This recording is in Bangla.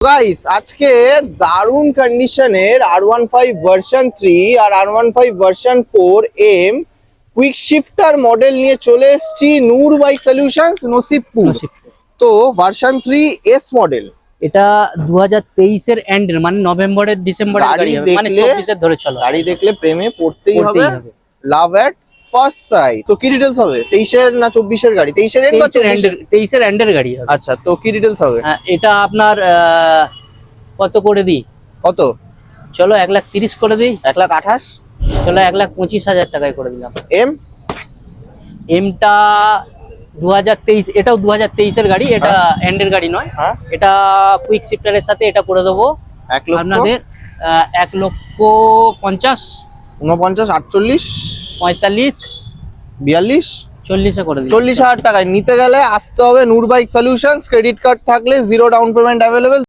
গাইস আজকে দারুন কন্ডিশনের R15 ভার্সন 3 আর R15 version 4 quick shifter model নিয়ে চলে এসেছি নূর বাইক সলিউশনস নসিবপুর। তো ভার্সন 3 এস মডেল, এটা 2023 এর এন্ডের মানে নভেম্বরের ডিসেম্বরের গাড়ি হবে, মানে 24 এর ধরে চলো। গাড়ি দেখলে প্রেমে পড়তেই হবে, লাভ এট ফার্স্ট সাইট। তো কি ডিটেইলস হবে? 23 এর না 24 এর গাড়ি? 23 এর এন্ড বা 23 এর এন্ডের গাড়ি হবে। আচ্ছা, তো কি ডিটেইলস হবে? এটা আপনার কত করে দিই? কত? চলো 1,30,000 করে দিই। 1,28,000? চলো 1,25,000 টাকায় করে দিলাম। এমটা 2023, এটাও 2023 এর গাড়ি, এটা এন্ডের গাড়ি নয়। এটা কুইক শিফটারের সাথে এটা করে দেবো আপনাদের 1,50,000, 49, 48, 45, 42, 40 করে দিই। 40,000 টাকায় নিতে গেলে আসতে হবে নূর বাইক সলিউশনস। ক্রেডিট কার্ড থাকলে 0 ডাউন পেমেন্ট অ্যাভেলেবেল।